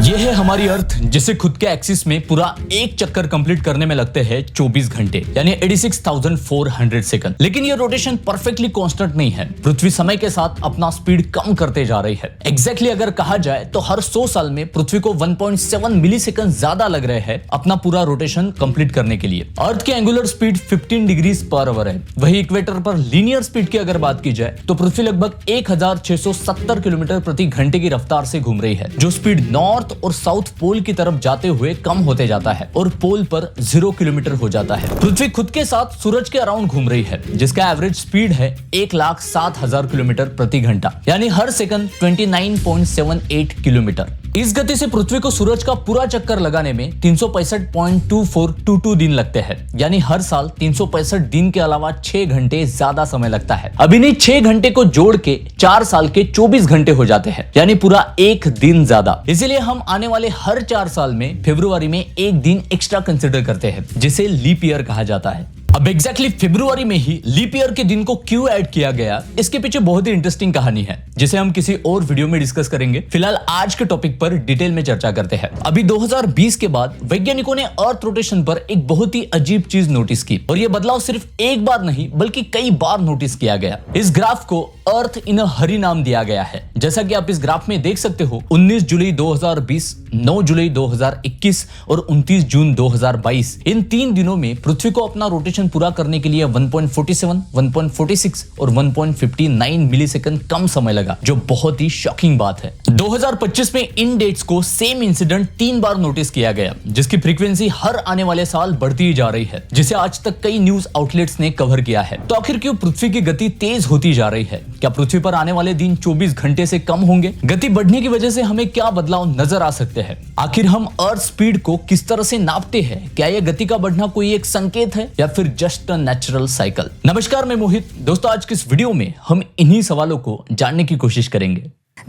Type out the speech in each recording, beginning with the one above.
ये है हमारी अर्थ जिसे खुद के एक्सिस में पूरा एक चक्कर कंप्लीट करने में लगते हैं 24 घंटे यानी 86,400 सेकंड। लेकिन ये रोटेशन परफेक्टली कांस्टेंट नहीं है। पृथ्वी समय के साथ अपना स्पीड कम करते जा रही है। एग्जैक्टली अगर कहा जाए तो हर 100 साल में पृथ्वी को 1.7 मिली सेकंड ज्यादा लग रहे हैं अपना पूरा रोटेशन कंप्लीट करने के लिए। अर्थ की angular speed 15 degrees per hour है। वही इक्वेटर पर लीनियर स्पीड की अगर बात की जाए तो पृथ्वी लगभग 1670 किलोमीटर प्रति घंटे की रफ्तार से घूम रही है, जो स्पीड नॉर्थ और साउथ पोल की तरफ जाते हुए कम होते जाता है और पोल पर 0 किलोमीटर हो जाता है। पृथ्वी खुद के साथ सूरज के अराउंड घूम रही है, जिसका एवरेज स्पीड है 1,07,000 किलोमीटर प्रति घंटा यानी हर सेकंड 29.78 किलोमीटर। इस गति से पृथ्वी को सूरज का पूरा चक्कर लगाने में 365.2422 दिन लगते हैं, यानी हर साल 365 दिन के अलावा 6 घंटे ज्यादा समय लगता है। अब इन्हीं 6 घंटे को जोड़ के 4 साल के 24 घंटे हो जाते हैं, यानी पूरा एक दिन ज्यादा। इसीलिए हम आने वाले हर 4 साल में फरवरी में एक दिन एक्स्ट्रा कंसिडर करते हैं, जिसे लीप ईयर कहा जाता है। अब एग्जैक्टली फरवरी में ही लीप ईयर के दिन को क्यों ऐड किया गया, इसके पीछे बहुत ही इंटरेस्टिंग कहानी है, जिसे हम किसी और वीडियो में डिस्कस करेंगे। फिलहाल आज के टॉपिक पर डिटेल में चर्चा करते हैं। अभी 2020 के बाद वैज्ञानिकों ने अर्थ रोटेशन पर एक बहुत ही अजीब चीज नोटिस की, और यह बदलाव सिर्फ एक बार नहीं बल्कि कई बार नोटिस किया गया। इस ग्राफ को अर्थ इन हरी नाम दिया गया है। जैसा कि आप इस ग्राफ में देख सकते हो, 19 जुलाई 2020, 9 जुलाई 2021 और 29 जून 2022 इन 3 दिनों में पृथ्वी को अपना रोटेशन पूरा करने के लिए 1.47, 1.46 और 1.59 मिलीसेकंड कम समय लगा, जो बहुत ही शॉकिंग बात है। 2025 में इन डेट्स को सेम इंसिडेंट 3 बार नोटिस किया गया, जिसकी फ्रीक्वेंसी हर आने वाले साल बढ़ती ही जा रही है, जिसे आज तक कई न्यूज आउटलेट्स ने कवर किया है। तो आखिर क्यों पृथ्वी की गति तेज होती जा रही है? क्या पृथ्वी पर आने वाले दिन 24 घंटे से कम होंगे? गति बढ़ने की वजह से हमें क्या बदलाव नजर आ सकते हैं? आखिर हम अर्थ स्पीड को किस तरह से नापते हैं? क्या यह गति का बढ़ना कोई एक संकेत है या फिर जस्ट अ नेचुरल साइकिल? नमस्कार, मैं मोहित। दोस्तों, आज की इस वीडियो में हम इन्हीं सवालों को जानने की कोशिश करेंगे।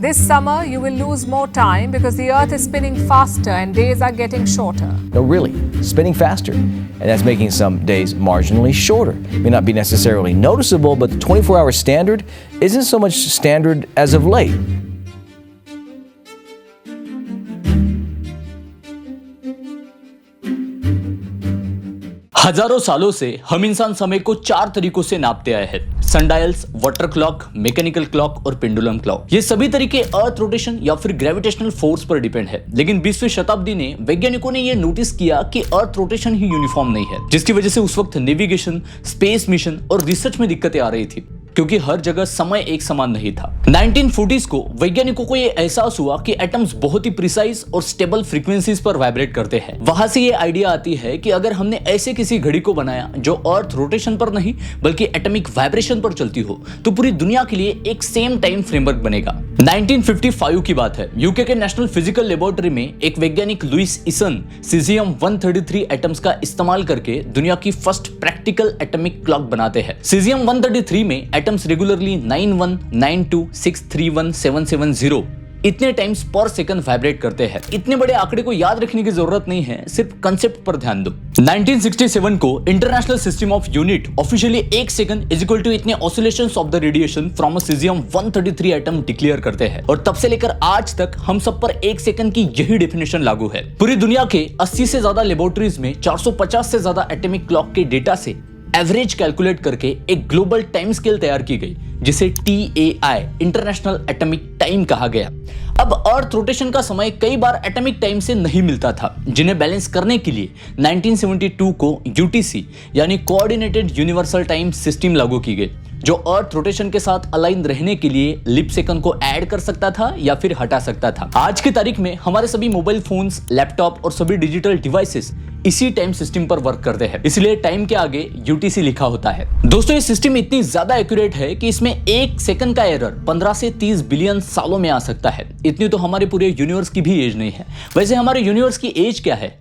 This summer, you will lose more time because the Earth is spinning faster and days are getting shorter. No, really, spinning faster. And that's making some days marginally shorter. It may not be necessarily noticeable, but the 24-hour standard isn't so much standard as of late. हजारों सालों से हम इंसान समय को 4 तरीकों से नापते आए हैं: सनडायल्स, वाटर क्लॉक, मैकेनिकल क्लॉक और पेंडुलम क्लॉक। ये सभी तरीके अर्थ रोटेशन या फिर ग्रेविटेशनल फोर्स पर डिपेंड है। लेकिन 20वीं शताब्दी ने वैज्ञानिकों ने ये नोटिस किया कि अर्थ रोटेशन ही यूनिफॉर्म नहीं है, जिसकी वजह से उस वक्त नेविगेशन, स्पेस मिशन और रिसर्च में दिक्कतें आ रही थी, क्योंकि हर जगह समय एक समान नहीं था। 1940s को वैज्ञानिकों को यह एहसास हुआ कि एटम्स बहुत ही प्रिसाइज और स्टेबल फ्रीक्वेंसीज पर वाइब्रेट करते हैं। वहां से ये आइडिया आती है कि अगर हमने ऐसे किसी घड़ी को बनाया जो अर्थ रोटेशन पर नहीं बल्कि एटॉमिक वाइब्रेशन पर चलती हो, तो पूरी दुनिया के लिए एक सेम टाइम फ्रेमवर्क बनेगा। 1955 की बात है। यूके के नेशनल फिजिकल लेबोरेटरी में एक वैज्ञानिक लुइस ईसन सीजियम 133 एटम्स का इस्तेमाल करके दुनिया की फर्स्ट प्रैक्टिकल एटॉमिक क्लॉक बनाते हैं। सीजियम 133 में एटम्स रेगुलरली 91, 92, 631, 770 इतने टाइम्स पर सेकंड वाइब्रेट करते हैं। इतने बड़े आंकड़े को याद रखने की जरूरत नहीं है, सिर्फ कंसेप्ट पर ध्यान दो। 1967 को international system of unit officially 1 second is equal to इतने oscillations of the radiation from a caesium 133 atom declare करते हैं, और तब से लेकर आज तक हम सब पर 1 सेकंड की यही डेफिनेशन लागू है। पूरी दुनिया के 80 से ज्यादा लेबोरेटरीज में 450 से ज्यादा एटॉमिक क्लॉक के डेटा से एवरेज कैलकुलेट करके एक ग्लोबल टाइम स्केल तैयार की गई, जिसे TAI इंटरनेशनल एटॉमिक टाइम कहा गया। अब अर्थ रोटेशन का समय कई बार एटॉमिक टाइम से नहीं मिलता था, जिन्हें बैलेंस करने के लिए 1972 को UTC यानी कोऑर्डिनेटेड यूनिवर्सल टाइम सिस्टम लागू की गई, जो अर्थ रोटेशन के साथ अलाइन रहने के लिए लीप सेकंड को ऐड कर सकता था या फिर हटा सकता था। आज की तारीख में हमारे सभी मोबाइल फोन्स, लैपटॉप और सभी डिजिटल डिवाइसेस इसी टाइम सिस्टम पर वर्क करते हैं, इसलिए टाइम के आगे UTC लिखा होता है। दोस्तों, ये सिस्टम इतनी ज्यादा एक्यूरेट है कि इसमें 1 सेकंड का एरर 15 से 30 बिलियन सालों में आ सकता है। इतनी तो हमारे पूरे यूनिवर्स की भी एज नहीं है। वैसे हमारे यूनिवर्स की एज क्या है?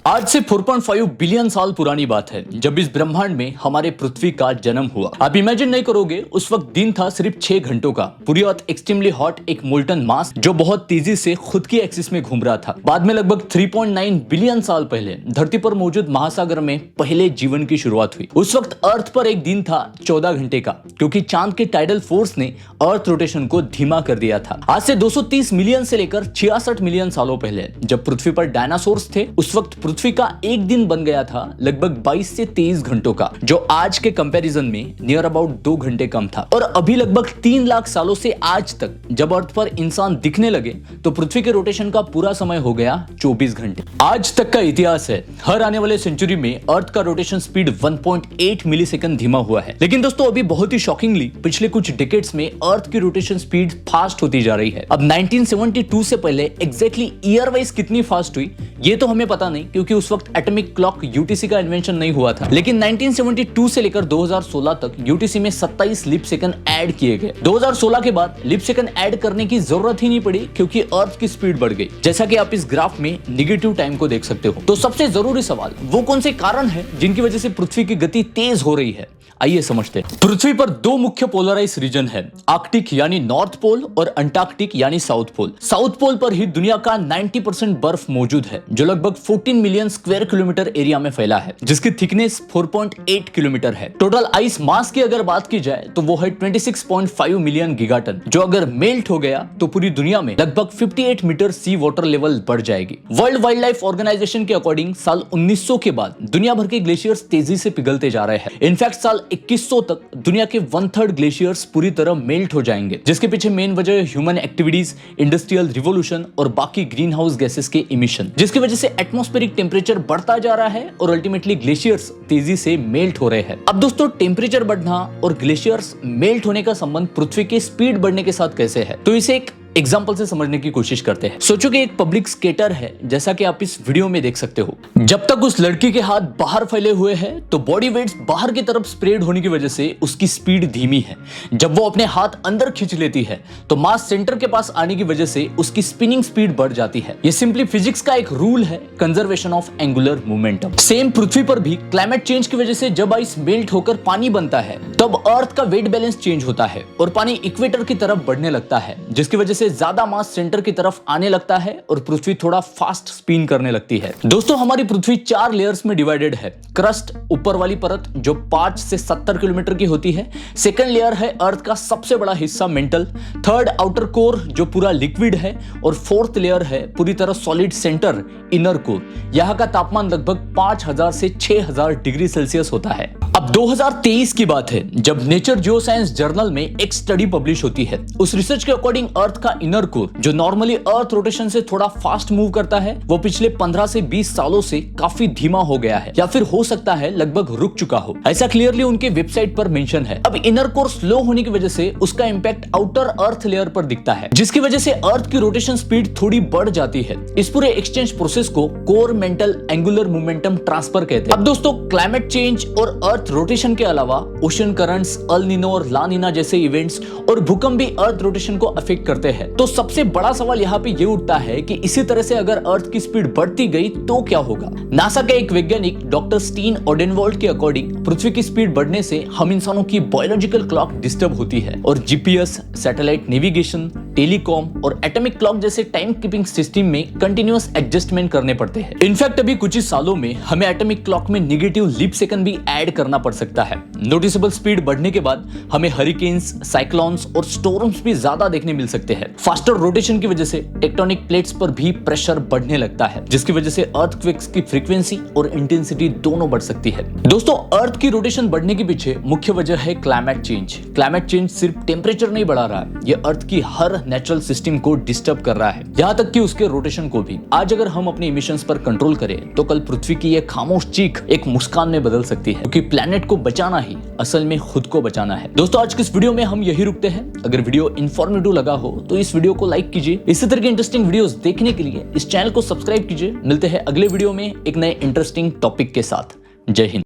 आज से 4.5 बिलियन साल पुरानी बात है जब इस ब्रह्मांड में हमारे पृथ्वी का जन्म हुआ। आप इमेजिन नहीं करोगे, उस वक्त दिन था सिर्फ 6 घंटों का। पूरी अर्थ एक्सट्रीमली हॉट एक मोल्टन मास जो बहुत तेजी से खुद की एक्सिस में घूम रहा था। बाद में लगभग 3.9 बिलियन साल पहले धरती पर मौजूद महासागर में पहले जीवन की शुरुआत हुई। उस वक्त अर्थ पर एक दिन था 14 घंटे का, क्योंकि चांद के टाइडल फोर्स ने अर्थ रोटेशन को धीमा कर दिया था। आज से 230 मिलियन से लेकर 66 मिलियन सालों पहले जब पृथ्वी पर डायनासोर्स थे, उस वक्त पृथ्वी का एक दिन बन गया था लगभग 22 से 23 घंटों का, जो आज के कंपैरिजन में नियर अबाउट 2 घंटे कम था। और अभी लगभग 3 लाख सालों से आज तक जब अर्थ पर इंसान दिखने लगे तो पृथ्वी के रोटेशन का पूरा समय हो गया 24 घंटे। आज तक का इतिहास है, हर आने वाले सेंचुरी में अर्थ का रोटेशन स्पीड 1.8 मिलीसेकंड धीमा हुआ है। लेकिन दोस्तों अभी बहुत ही शॉकिंगली पिछले कुछ डिकेड्स में अर्थ की रोटेशन स्पीड फास्ट होती जा रही है। अब 1972 से पहले एग्जैक्टली ईयर वाइज कितनी फास्ट हुई ये तो हमें पता नहीं, क्योंकि उस वक्त एटॉमिक क्लॉक यूटीसी का इन्वेंशन नहीं हुआ था। लेकिन 1972 से लेकर 2016 तक यूटीसी में 27 लीप सेकंड ऐड किए गए। 2016 के बाद लीप सेकंड ऐड करने की जरूरत ही नहीं पड़ी, क्योंकि अर्थ की स्पीड बढ़ गई, जैसा कि आप इस ग्राफ में नेगेटिव टाइम को देख सकते हो। तो सबसे जरूरी सवाल, वो कौन से कारण है जिनकी वजह से पृथ्वी की गति तेज हो रही है? आइए समझते हैं। पृथ्वी पर 2 मुख्य पोलराइज रीजन है, आर्कटिक यानी नॉर्थ पोल और अंटार्कटिक यानी साउथ पोल। साउथ पोल पर ही दुनिया का 90% बर्फ मौजूद है, जो लगभग 14 मिलियन स्क्वायर किलोमीटर एरिया में फैला है, जिसकी थिकनेस 4.8 किलोमीटर है। टोटल आइस मास की अगर बात की जाए तो वो है 26.5 मिलियन गीगाटन, जो अगर मेल्ट हो गया तो पूरी दुनिया में लगभग 58 मीटर सी वाटर लेवल बढ़ जाएगी। वर्ल्ड वाइल्ड लाइफ ऑर्गेनाइजेशन के अकॉर्डिंग साल 1900 के बाद दुनिया भर के ग्लेशियर्स तेजी से पिघलते जा रहे हैं। इनफैक्ट साल 2100 तक दुनिया के 1/3 ग्लेशियर्स पूरी तरह मेल्ट हो जाएंगे, जिसके पीछे मेन वजह ह्यूमन एक्टिविटीज, इंडस्ट्रियल रिवोल्यूशन और बाकी ग्रीन हाउस गैसेस के इमिशन, जिसकी वजह से एटमॉस्फेरिक टेम्परेचर बढ़ता जा रहा है और अल्टीमेटली ग्लेशियर्स तेजी से मेल्ट हो रहे हैं। अब दोस्तों टेम्परेचर बढ़ना और ग्लेशियर्स मेल्ट होने का संबंध पृथ्वी के स्पीड बढ़ने के साथ कैसे है, तो इसे एक एग्जाम्पल से समझने की कोशिश करते हैं। सोचो कि एक पब्लिक स्केटर है, जैसा कि आप इस वीडियो में देख सकते हो। जब तक उस लड़की के हाथ बाहर फैले हुए हैं तो बॉडी वेट्स बाहर की तरफ स्प्रेड होने की वजह से उसकी स्पीड धीमी है। जब वो अपने हाथ अंदर खींच लेती है तो मास सेंटर के पास आने की वजह से उसकी स्पिनिंग स्पीड बढ़ जाती है। ये सिंपली फिजिक्स का एक रूल है, conservation of angular momentum. Same पृथ्वी पर भी क्लाइमेट चेंज की वजह से जब आइस मेल्ट होकर पानी बनता है तब अर्थ का वेट बैलेंस चेंज होता है और पानी इक्वेटर की तरफ बढ़ने लगता है, जिसकी वजह से ज्यादा मास सेंटर की तरफ आने लगता है और पृथ्वी थोड़ा फास्ट स्पिन करने लगती है। दोस्तों हमारी पृथ्वी 4 लेयर्स में डिवाइडेड है। क्रस्ट, ऊपर वाली परत जो 5 से 70 किलोमीटर की होती है। सेकंड लेयर है अर्थ का सबसे बड़ा हिस्सा मेंटल। थर्ड आउटर कोर जो पूरा लिक्विड है और फोर्थ लेयर है पूरी तरह सॉलिड सेंटर, इनर कोर। यहाँ का तापमान लगभग 5000 से 6000 डिग्री सेल्सियस होता है। अब 2023 की बात है जब नेचर जियोसाइंस जर्नल में एक स्टडी पब्लिश होती है। उस रिसर्च के अकॉर्डिंग अर्थ का इनर कोर जो नॉर्मली अर्थ रोटेशन से थोड़ा फास्ट मूव करता है, वो पिछले 15 से 20 सालों से काफी धीमा हो गया है, या फिर हो सकता है लगभग रुक चुका हो। ऐसा क्लियरली उनके वेबसाइट पर मेंशन है। अब इनर कोर स्लो होने की वजह से उसका इंपैक्ट आउटर अर्थ लेयर पर दिखता है, जिसकी वजह से अर्थ की रोटेशन स्पीड थोड़ी बढ़ जाती है। इस पूरे एक्सचेंज प्रोसेस को core mantle angular momentum transfer कहते हैं। अब दोस्तों क्लाइमेट चेंज और अर्थ रोटेशन के अलावा ओशन करंट्स, अल नीनो और ला नीना जैसे इवेंट्स और भूकंप भी अर्थ रोटेशन को अफेक्ट करते हैं। तो सबसे बड़ा सवाल यहाँ पे ये उठता है कि इसी तरह से अगर अर्थ की स्पीड बढ़ती गई तो क्या होगा। नासा के एक वैज्ञानिक डॉक्टर स्टीन ओडेनवॉल्ट के अकॉर्डिंग पृथ्वी की स्पीड बढ़ने से हम इंसानों की बायोलॉजिकल क्लॉक डिस्टर्ब होती है और जीपीएस, सैटेलाइट नेविगेशन, टेलीकॉम और एटॉमिक क्लॉक जैसे टाइम कीपिंग सिस्टम में कंटिन्यूअस एडजस्टमेंट करने पड़ते हैं। इनफैक्ट अभी कुछ ही सालों में हमें एटॉमिक क्लॉक में नेगेटिव लीप सेकंड भी ऐड करना पड़ सकता है। नोटिसेबल स्पीड बढ़ने के बाद हमें हरिकेन्स, साइक्लोन्स और स्टॉर्म्स भी ज्यादा देखने मिल सकते हैं। फास्टर रोटेशन की वजह से टेक्टोनिक प्लेट्स पर भी प्रेशर बढ़ने लगता है, जिसकी वजह से अर्थक्वेक्स की फ्रीक्वेंसी और इंटेंसिटी दोनों बढ़ सकती है। दोस्तों अर्थ की रोटेशन बढ़ने के पीछे मुख्य वजह है क्लाइमेट चेंज। क्लाइमेट चेंज सिर्फ टेम्परेचर नहीं बढ़ा रहा है, ये अर्थ की हर नेचुरल सिस्टम को डिस्टर्ब कर रहा है, यहाँ तक कि उसके रोटेशन को भी। आज अगर हम अपने इमिशंस पर कंट्रोल करें तो कल पृथ्वी की ये खामोश चीख एक मुस्कान में बदल सकती है, क्योंकि प्लेनेट को बचाना ही असल में खुद को बचाना है। दोस्तों आज की इस वीडियो में हम यही रुकते हैं। अगर वीडियो इंफॉर्मेटिव लगा हो तो इस वीडियो को लाइक कीजिए। इसी तरह के इंटरेस्टिंग वीडियोस देखने के लिए इस चैनल को सब्सक्राइब कीजिए। मिलते हैं अगले वीडियो में एक नए इंटरेस्टिंग टॉपिक के साथ। जय हिंद।